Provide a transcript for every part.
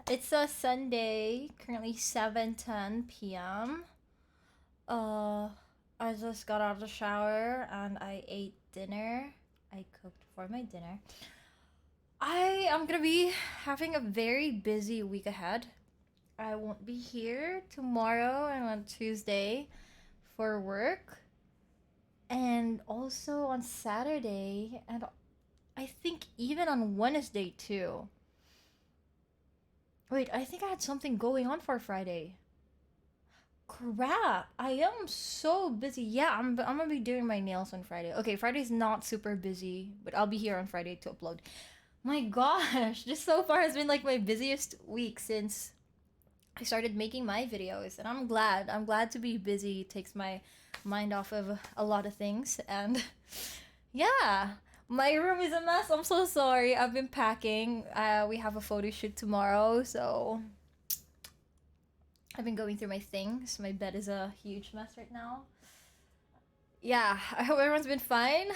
It's a Sunday, currently 7:10 p.m. Uh, I just got out of the shower and I ate dinner. I cooked for my dinner. I am gonna be having a very busy week ahead. I won't be here tomorrow and on Tuesday for work, and also on Saturday, and I think even on Wednesday too. Wait, I think I had something going on for Friday. Crap! I am so busy. Yeah, I'm gonna be doing my nails on Friday. Okay, Friday's not super busy, but I'll be here on Friday to upload. My gosh, this so far has been like my busiest week since I started making my videos, and I'm glad. I'm glad to be busy. It takes my mind off of a lot of things, and yeah, my room is a mess. I'm so sorry. I've been packing. We have a photo shoot tomorrow, so I've been going through my things. My bed is a huge mess right now. Yeah, I hope everyone's been fine.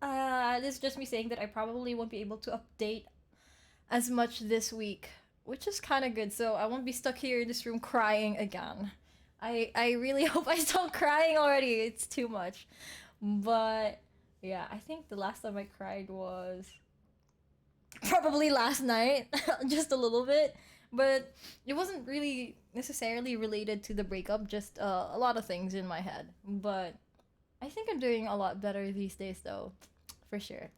This is just me saying that I probably won't be able to update as much this week, which is kind of good. So I won't be stuck here in this room crying again. I really hope I stop crying already. It's too much. But yeah, I think the last time I cried was probably last night, just a little bit. But it wasn't really necessarily related to the breakup, just a lot of things in my head. But I think I'm doing a lot better these days, though, for sure.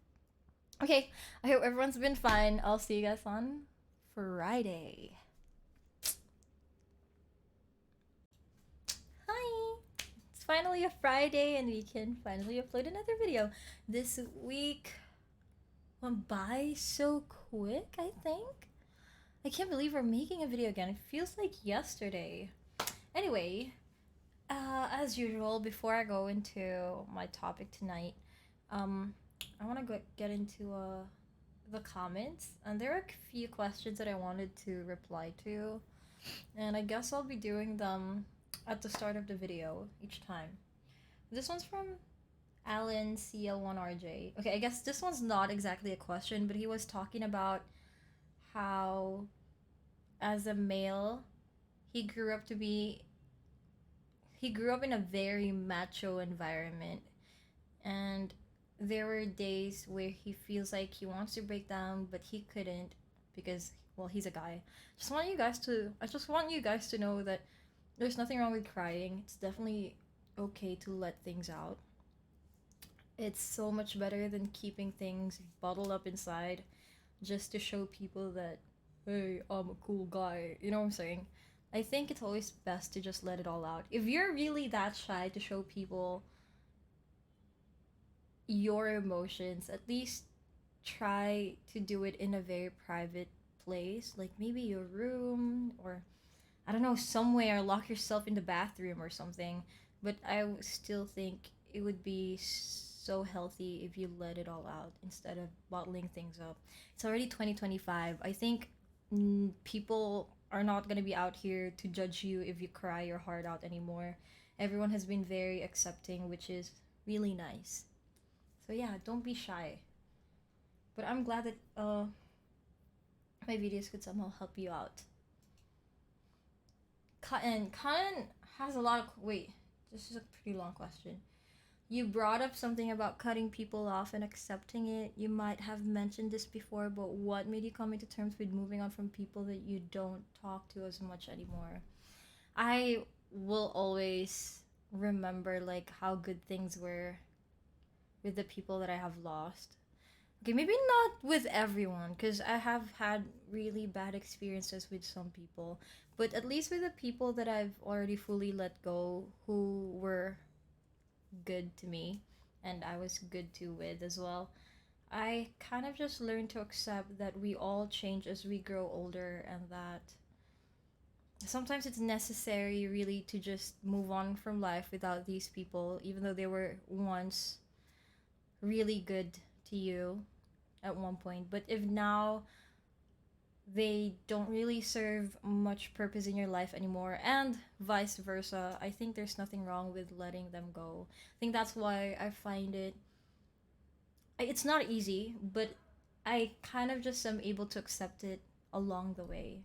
Okay, I hope everyone's been fine. I'll see you guys on Friday. Hi! It's finally a Friday and we can finally upload another video. This week went by so quick, I think. I can't believe we're making a video again. It feels like yesterday. Anyway, as usual, before I go into my topic tonight, I want to get into the comments, and there are a few questions that I wanted to reply to, and I guess I'll be doing them at the start of the video each time. This one's from Alan CL1RJ. Okay, I guess this one's not exactly a question, but he was talking about how, as a male, he grew up to be he grew up in a very macho environment, and there were days where he feels like he wants to break down but he couldn't because, well, he's a guy. I just want you guys to know that there's nothing wrong with crying. It's definitely okay to let things out. It's so much better than keeping things bottled up inside just to show people that, hey, I'm a cool guy. You know what I'm saying? I think it's always best to just let it all out. If you're really that shy to show people your emotions, at least try to do it in a very private place, like maybe your room, or I don't know, somewhere. Lock yourself in the bathroom or something. But still think it would be so healthy if you let it all out instead of bottling things up. It's already 2025. I think people are not going to be out here to judge you if you cry your heart out anymore. Everyone has been very accepting, which is really nice. So yeah, don't be shy. But I'm glad that my videos could somehow help you out. Cotton has a lot of wait. This is a pretty long question. You brought up something about cutting people off and accepting it. You might have mentioned this before, but what made you come into terms with moving on from people that you don't talk to as much anymore? I will always remember like how good things were with the people that I have lost. Okay, maybe not with everyone, because I have had really bad experiences with some people, but at least with the people that I've already fully let go, who were good to me and I was good to with as well, I kind of just learned to accept that we all change as we grow older, and that sometimes it's necessary really to just move on from life without these people, even though they were once really good to you at one point. But if now they don't really serve much purpose in your life anymore, and vice versa, I think there's nothing wrong with letting them go. I think that's why I find it's not easy, but I kind of just am able to accept it along the way.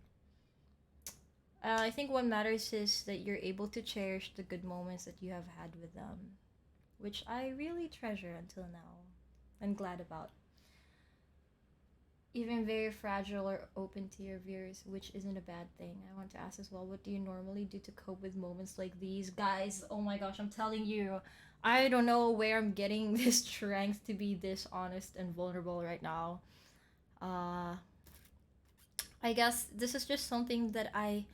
I think what matters is that you're able to cherish the good moments that you have had with them, which I really treasure until now. I'm glad about. Even very fragile or open to your viewers, which isn't a bad thing. I want to ask as well, what do you normally do to cope with moments like these? Guys, oh my gosh, I'm telling you, I don't know where I'm getting this strength to be this honest and vulnerable right now. Uh, I guess this is just something that I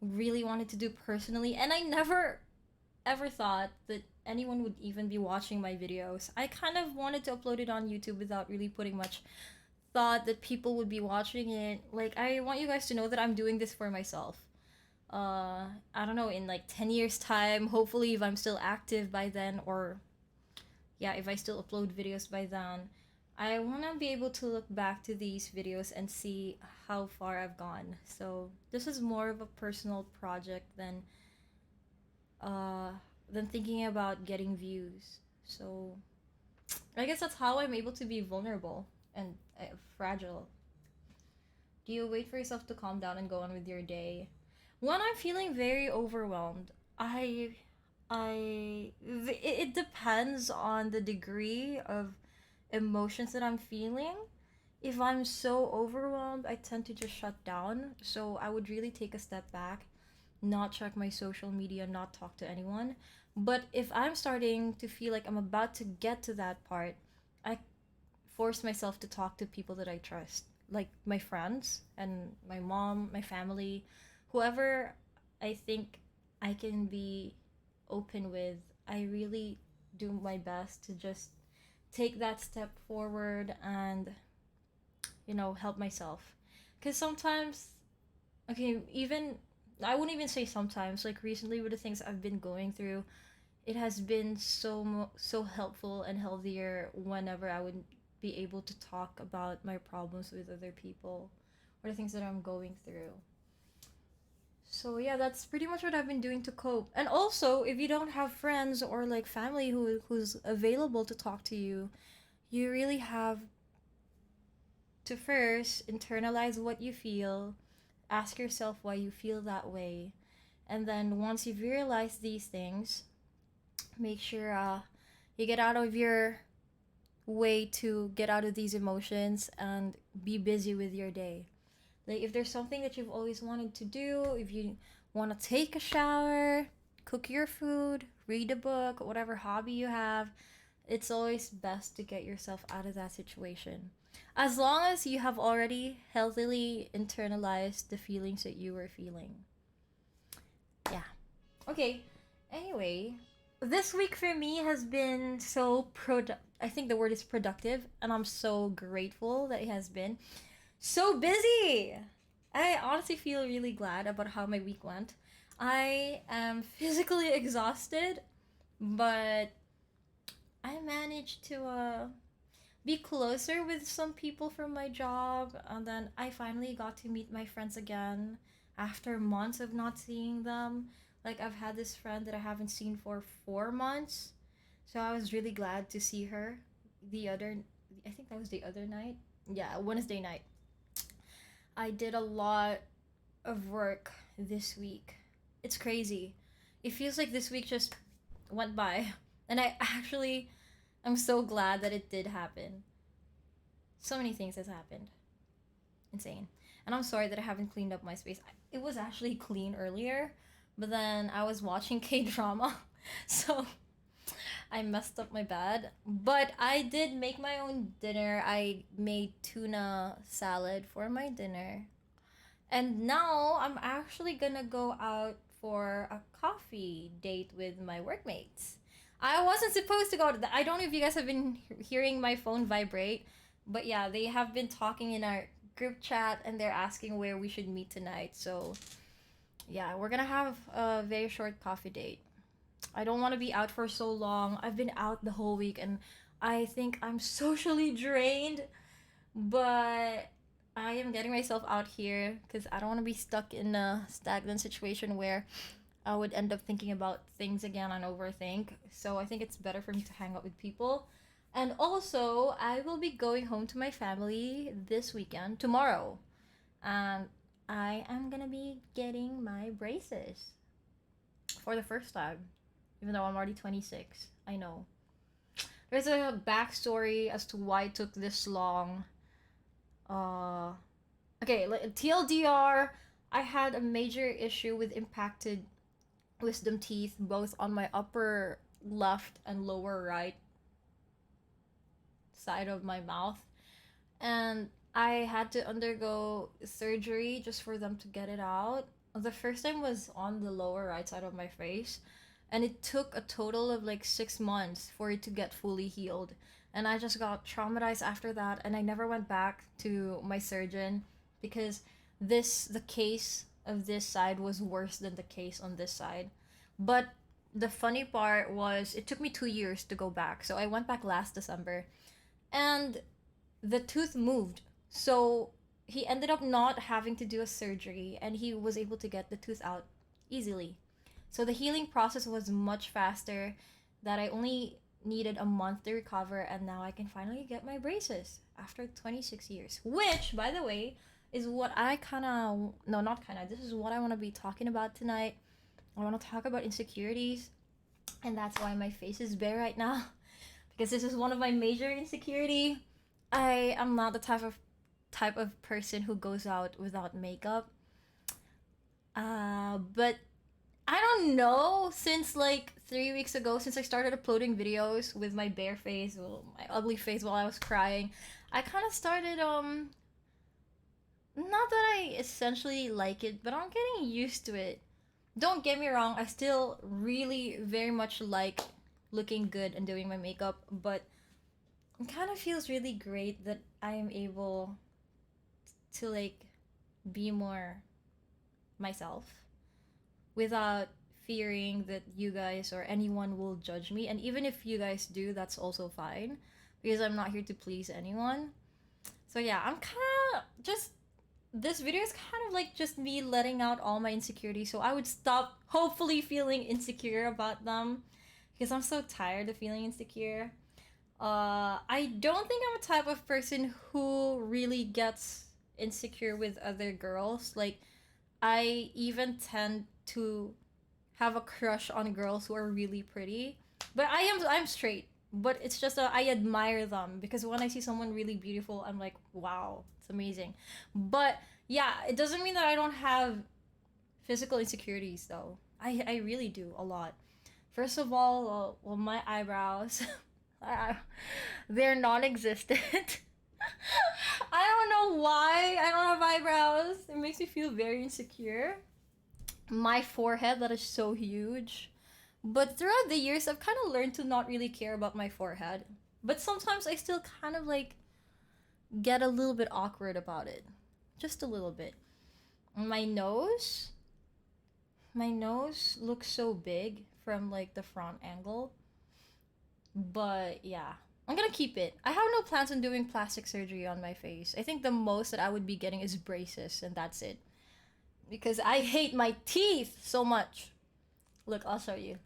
really wanted to do personally, and I never ever thought that anyone would even be watching my videos. I kind of wanted to upload it on YouTube without really putting much thought that people would be watching it. Like, I want you guys to know that I'm doing this for myself. I don't know, in like 10 years' time, hopefully, if I'm still active by then, or yeah, if I still upload videos by then, I want to be able to look back to these videos and see how far I've gone. So, this is more of a personal project uh, than thinking about getting views. So, I guess that's how I'm able to be vulnerable and fragile. Do you wait for yourself to calm down and go on with your day? When I'm feeling very overwhelmed, it depends on the degree of emotions that I'm feeling. If I'm so overwhelmed, I tend to just shut down. So I would really take a step back, not check my social media, not talk to anyone. But if I'm starting to feel like I'm about to get to that part, I force myself to talk to people that I trust, like my friends and my mom, my family, whoever I think I can be open with. I really do my best to just take that step forward and, help myself. Because sometimes, okay, even, I wouldn't even say sometimes, like recently with the things I've been going through, it has been so helpful and healthier whenever I would be able to talk about my problems with other people or the things that I'm going through. So yeah, that's pretty much what I've been doing to cope. And also, if you don't have friends or like family who's available to talk to you, you really have to first internalize what you feel, ask yourself why you feel that way, and then once you've realized these things, make sure you get out of your way to get out of these emotions and be busy with your day. Like, if there's something that you've always wanted to do, if you want to take a shower, cook your food, read a book, whatever hobby you have, it's always best to get yourself out of that situation. As long as you have already healthily internalized the feelings that you were feeling. Yeah. Okay. Anyway, this week for me has been so I think the word is productive, and I'm so grateful that it has been so busy. I honestly feel really glad about how my week went. I am physically exhausted, but I managed to be closer with some people from my job, and then I finally got to meet my friends again after months of not seeing them. Like, I've had this friend that I haven't seen for 4 months, so I was really glad to see her the other, I think that was the other night. Yeah, Wednesday night. I did a lot of work this week. It's crazy. It feels like this week just went by, and I actually I'm so glad that it did happen. So many things has happened. Insane. And I'm sorry that I haven't cleaned up my space. It was actually clean earlier, but then I was watching K drama, so I messed up my bed. But I did make my own dinner. I made tuna salad for my dinner. And now I'm actually gonna go out for a coffee date with my workmates. I wasn't supposed to go to that. I don't know if you guys have been hearing my phone vibrate, but yeah, they have been talking in our group chat and they're asking where we should meet tonight. So yeah, we're gonna have a very short coffee date. I don't want to be out for so long. I've been out the whole week and I think I'm socially drained, but I am getting myself out here because I don't want to be stuck in a stagnant situation where I would end up thinking about things again and overthink. So I think it's better for me to hang out with people. And also, I will be going home to my family this weekend, tomorrow. And I am gonna be getting my braces for the first time, even though I'm already 26. I know. There's a backstory as to why it took this long. Uh, okay, TLDR, I had a major issue with impacted wisdom teeth both on my upper left and lower right side of my mouth. And I had to undergo surgery just for them to get it out. The first time was on the lower right side of my face, and it took a total of like 6 months for it to get fully healed. And I just got traumatized after that, and I never went back to my surgeon because the case of this side was worse than the case on this side. But the funny part was it took me 2 years to go back. So I went back last December, and the tooth moved. So he ended up not having to do a surgery, and he was able to get the tooth out easily. So the healing process was much faster, that I only needed a month to recover, and now I can finally get my braces after 26 years. Which, by the way, is what I kind of, no, not kind of, this is what I want to be talking about tonight. I want to talk about insecurities, and that's why my face is bare right now, because this is one of my major insecurity. I am not the type of person who goes out without makeup. But I don't know, since like 3 weeks ago, since I started uploading videos with my bare face, well, my ugly face while I was crying, I kind of started not that I essentially like it, but I'm getting used to it. Don't get me wrong, I still really very much like looking good and doing my makeup, but it kind of feels really great that I am able to like be more myself without fearing that you guys or anyone will judge me. And even if you guys do, that's also fine, because I'm not here to please anyone. So yeah, I'm kind of just, this video is kind of like just me letting out all my insecurities, so I would stop hopefully feeling insecure about them, because I'm so tired of feeling insecure. I don't think I'm a type of person who really gets insecure with other girls. Like, I even tend to have a crush on girls who are really pretty. But I'm straight. But it's just I admire them, because when I see someone really beautiful, I'm like, wow, it's amazing. But yeah, it doesn't mean that I don't have physical insecurities though. I really do a lot. First of all, well, my eyebrows, they're non-existent. I don't know why I don't have eyebrows. It makes me feel very insecure. My forehead, that is so huge. But throughout the years, I've kind of learned to not really care about my forehead. But sometimes I still kind of like get a little bit awkward about it. Just a little bit. My nose, my nose looks so big from like the front angle. But yeah, I'm gonna keep it. I have no plans on doing plastic surgery on my face. I think the most that I would be getting is braces, and that's it. Because I hate my teeth so much. Look, I'll show you.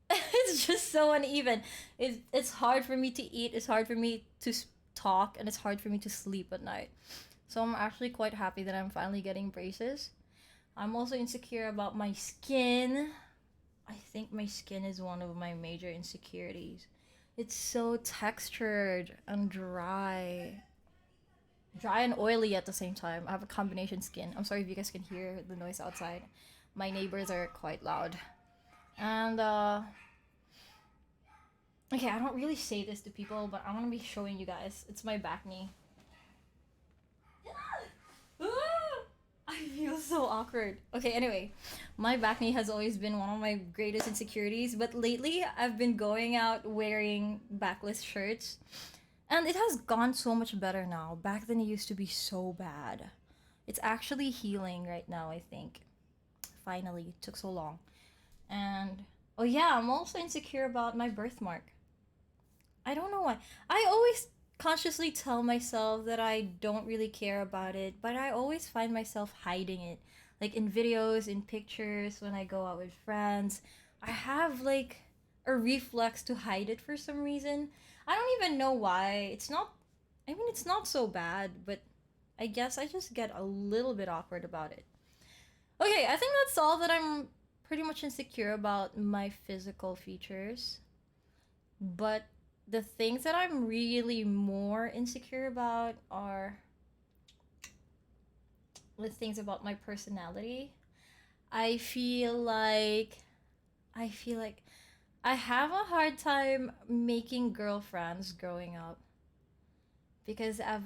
It's just so uneven. It's hard for me to eat, it's hard for me to talk, and it's hard for me to sleep at night. So I'm actually quite happy that I'm finally getting braces. I'm also insecure about my skin. I think my skin is one of my major insecurities. It's so textured and dry. Dry and oily at the same time. I have a combination skin. I'm sorry if you guys can hear the noise outside. My neighbors are quite loud. And okay, I don't really say this to people, but I'm gonna be showing you guys. It's my back knee. I feel so awkward. Okay, anyway, my back knee has always been one of my greatest insecurities, but lately I've been going out wearing backless shirts, and it has gone so much better now. Back then it used to be so bad. It's actually healing right now, I think. Finally, it took so long. And oh yeah, I'm also insecure about my birthmark. I don't know why. I always consciously tell myself that I don't really care about it, but I always find myself hiding it. Like in videos, in pictures, when I go out with friends. I have like a reflex to hide it for some reason. I don't even know why. It's not I mean, it's not so bad, but I guess I just get a little bit awkward about it. Okay, I think that's all that I'm pretty much insecure about my physical features. But the things that I'm really more insecure about are the things about my personality. I feel like I feel like I have a hard time making girlfriends growing up because I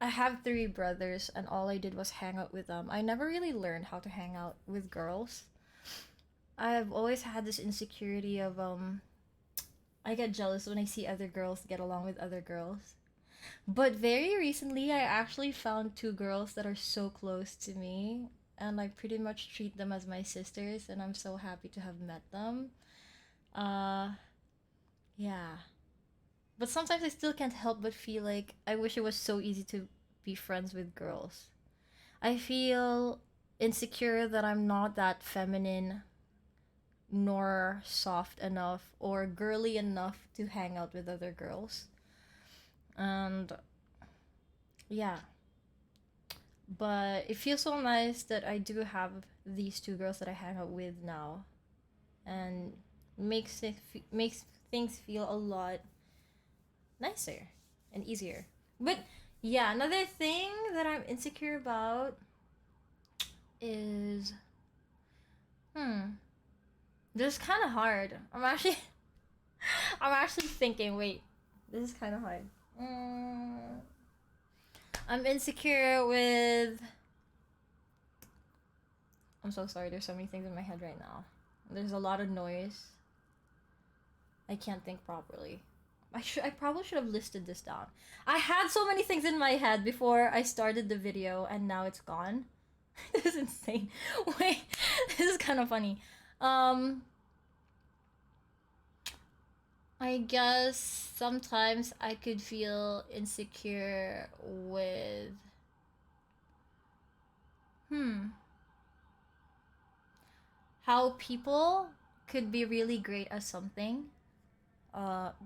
have three brothers and all I did was hang out with them. I never really learned how to hang out with girls. I've always had this insecurity of I get jealous when I see other girls get along with other girls. But very recently I actually found two girls that are so close to me and I pretty much treat them as my sisters and I'm so happy to have met them. Uh yeah. But sometimes I still can't help but feel like I wish it was so easy to be friends with girls. I feel insecure that I'm not that feminine nor soft enough or girly enough to hang out with other girls. And yeah, but it feels so nice that I do have these two girls that I hang out with now, and makes things feel a lot nicer and easier. But yeah, another thing that I'm insecure about is hmm, this is kind of hard. I'm actually thinking. Wait, this is kind of hard. Mm, I'm insecure with. I'm so sorry. There's so many things in my head right now. There's a lot of noise. I can't think properly. I probably should have listed this down. I had so many things in my head before I started the video and now it's gone. This is insane. Wait, this is kind of funny. Um I guess sometimes I could feel insecure with hmm how people could be really great at something.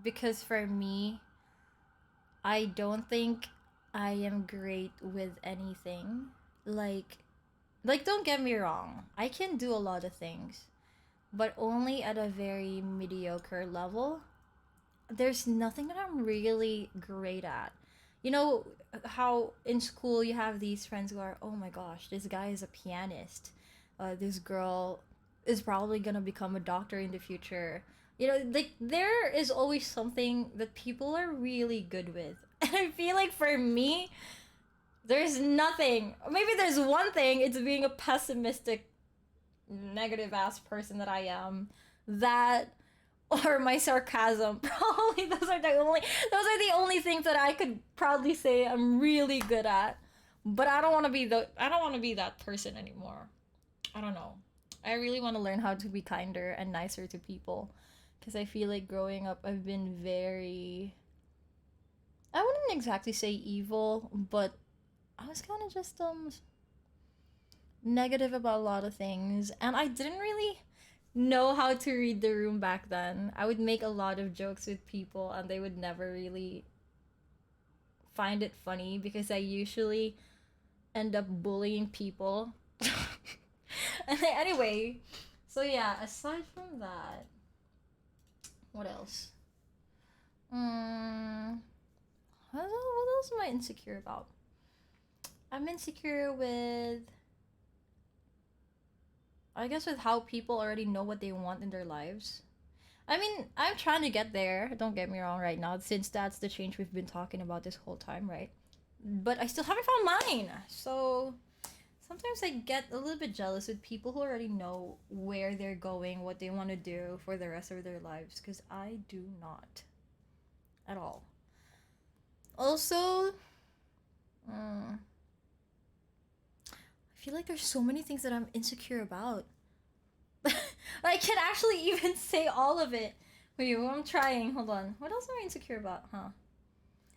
Because for me, I don't think I am great with anything. Like don't get me wrong. I can do a lot of things, but only at a very mediocre level. There's nothing that I'm really great at. You know how in school you have these friends who are, "Oh my gosh, this guy is a pianist. This girl is probably going to become a doctor in the future." You know, like there is always something that people are really good with. And I feel like for me, there's nothing. Maybe there's one thing. It's being a pessimistic, negative ass person that I am. That or my sarcasm. Probably those are the only things that I could proudly say I'm really good at. But I don't want to be that person anymore. I don't know. I really want to learn how to be kinder and nicer to people because I feel like growing up I've been very I wouldn't exactly say evil, but I was kind of just negative about a lot of things, and I didn't really know how to read the room back then. I would make a lot of jokes with people, and they would never really find it funny because I usually end up bullying people. And anyway, so yeah, aside from that, what else? Mm, what else am I insecure about? I'm insecure with I guess with how people already know what they want in their lives. I mean, I'm trying to get there, don't get me wrong right now, since that's the change we've been talking about this whole time, right? But I still haven't found mine. So sometimes I get a little bit jealous with people who already know where they're going, what they want to do for the rest of their lives, because I do not at all. Also, I feel like there's so many things that I'm insecure about. I can actually even say all of it. Wait, well, I'm trying. Hold on. What else am I insecure about, huh?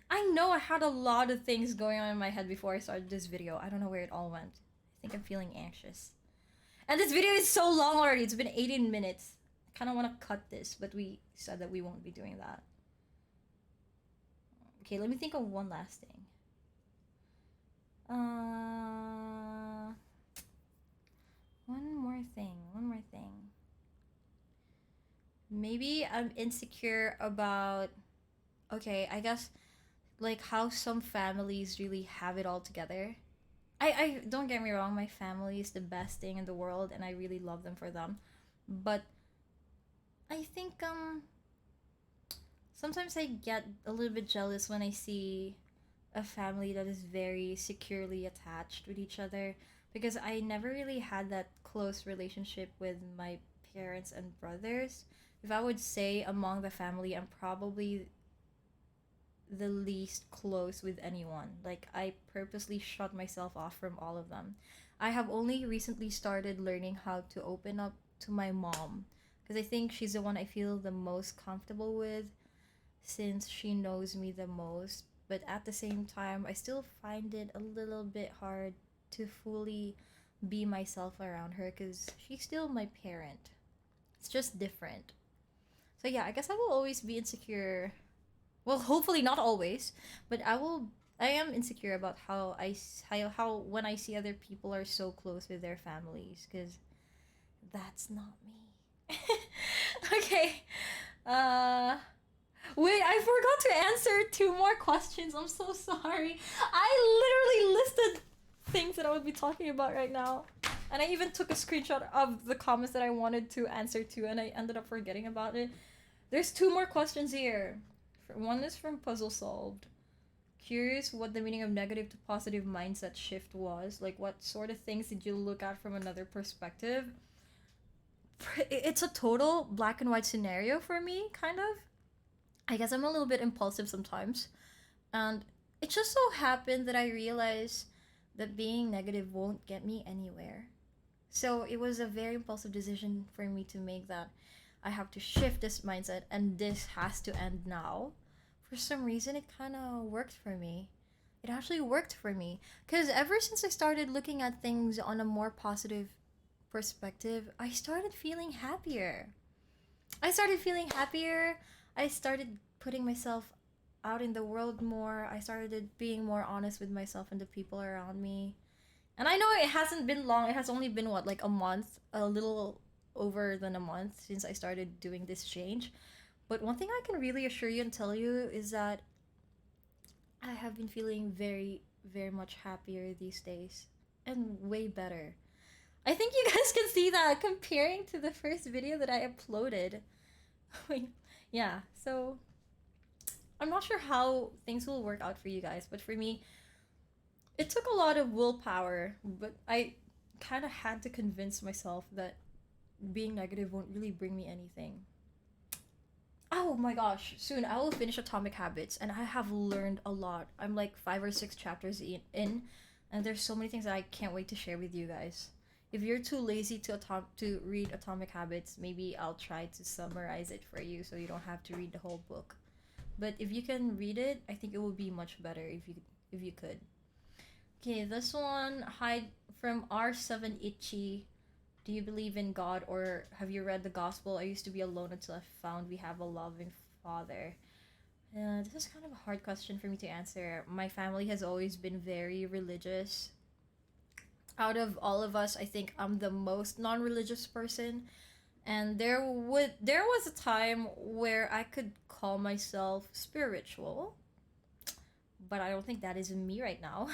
I know I had a lot of things going on in my head before I started this video. I don't know where it all went. I think I'm feeling anxious. And this video is so long already. It's been 18 minutes. I kind of want to cut this, but we said that we won't be doing that. Okay, let me think of one last thing. Uh, one more thing. One more thing. Maybe I'm insecure about. Okay, I guess like how some families really have it all together. I don't get me wrong, my family is the best thing in the world and I really love them for them. But I think sometimes I get a little bit jealous when I see a family that is very securely attached with each other because I never really had that close relationship with my parents and brothers. If I would say among the family, I'm probably the least close with anyone. Like, I purposely shut myself off from all of them. I have only recently started learning how to open up to my mom because I think she's the one I feel the most comfortable with since she knows me the most. But at the same time, I still find it a little bit hard to fully be myself around her because she's still my parent. It's just different. So, yeah, I guess I will always be insecure. Well, hopefully not always, but I am insecure about how when I see other people are so close with their families because that's not me. Okay. Uh Wait, I forgot to answer two more questions. I'm so sorry. I literally listed things that I would be talking about right now. And I even took a screenshot of the comments that I wanted to answer to, and I ended up forgetting about it. There's two more questions here. One is from Puzzle Solved. Curious what the meaning of negative to positive mindset shift was. Like, what sort of things did you look at from another perspective? It's a total black and white scenario for me, kind of. I guess I'm a little bit impulsive sometimes. And it just so happened that I realized that being negative won't get me anywhere. So it was a very impulsive decision for me to make that I have to shift this mindset and this has to end now. For some reason, it kind of worked for me. It actually worked for me. Because ever since I started looking at things on a more positive perspective, I started feeling happier. I started feeling happier. I started putting myself out in the world more. I started being more honest with myself and the people around me. And I know it hasn't been long. It has only been what, like a month, a little over than a month since I started doing this change. But one thing I can really assure you and tell you is that I have been feeling very, very much happier these days and way better. I think you guys can see that comparing to the first video that I uploaded. Yeah, so I'm not sure how things will work out for you guys, but for me, it took a lot of willpower, but I kind of had to convince myself that being negative won't really bring me anything. Oh my gosh, soon I will finish Atomic Habits and I have learned a lot. I'm like 5 or 6 chapters in and there's so many things that I can't wait to share with you guys. If you're too lazy to read Atomic Habits, maybe I'll try to summarize it for you so you don't have to read the whole book. But if you can read it, I think it would be much better if you could. Okay, this one hide from R7 Itchy. Do you believe in God or have you read the gospel? I used to be alone until I found we have a loving father. This is kind of a hard question for me to answer. My family has always been very religious. Out of all of us, I think I'm the most non-religious person. And there was a time where I could call myself spiritual, but I don't think that is me right now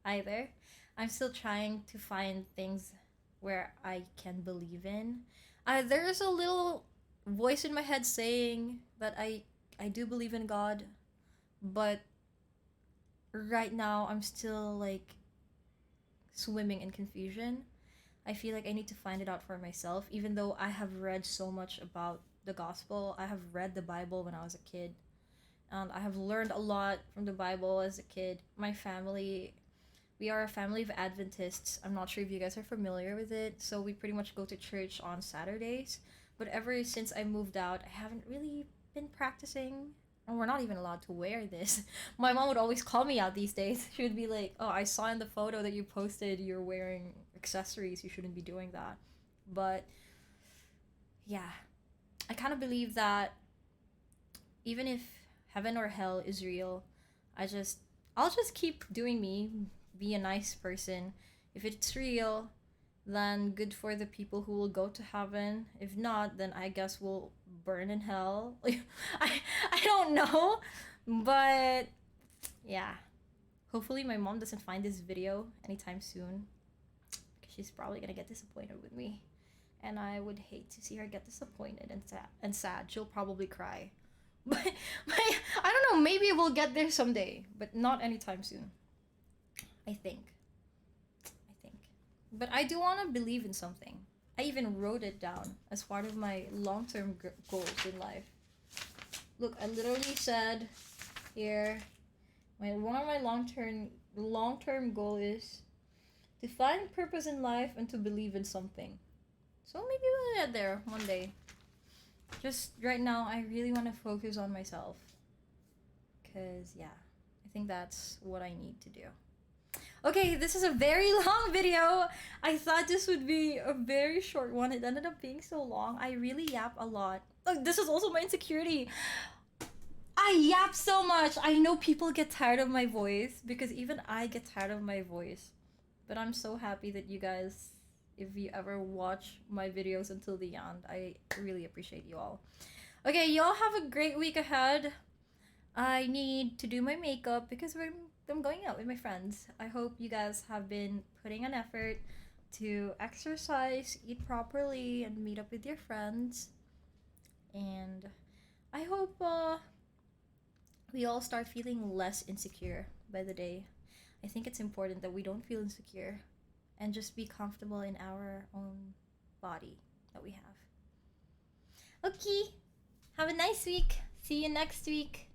either. I'm still trying to find things where I can believe in. There's a little voice in my head saying that I do believe in God, but right now I'm still like swimming in confusion. I feel like I need to find it out for myself, even though I have read so much about the gospel. I have read the Bible when I was a kid, and I have learned a lot from the Bible as a kid. My family, we are a family of Adventists. I'm not sure if you guys are familiar with it. So we pretty much go to church on Saturdays. But ever since I moved out, I haven't really been practicing. And we're not even allowed to wear this. My mom would always call me out these days. She would be like, "Oh, I saw in the photo that you posted you're wearing accessories. You shouldn't be doing that." But yeah, I kind of believe that even if heaven or hell is real. I'll just keep doing me, be a nice person. If it's real, then good for the people who will go to heaven. If not, then I guess we'll burn in hell. I don't know, but yeah. Hopefully my mom doesn't find this video anytime soon, because she's probably gonna get disappointed with me, and I would hate to see her get disappointed and sad. She'll probably cry. But I don't know. Maybe we'll get there someday, but not anytime soon. I think. But I do want to believe in something. I even wrote it down as part of my long-term goals in life. Look, I literally said here, one of my long-term goal is to find purpose in life and to believe in something. So maybe we'll get there one day. Just right now, I really want to focus on myself. Because, yeah, I think that's what I need to do. Okay, this is a very long video. I thought this would be a very short one. It ended up being so long. I really yap a lot. Oh, this is also my insecurity. I yap so much. I know people get tired of my voice, because even I get tired of my voice. But I'm so happy that you guys, if you ever watch my videos until the end, I really appreciate you all. Okay, y'all have a great week ahead. I need to do my makeup because I'm going out with my friends. I hope you guys have been putting an effort to exercise, eat properly, and meet up with your friends. And I hope we all start feeling less insecure by the day. I think it's important that we don't feel insecure and just be comfortable in our own body that we have. Okay, have a nice week. See you next week.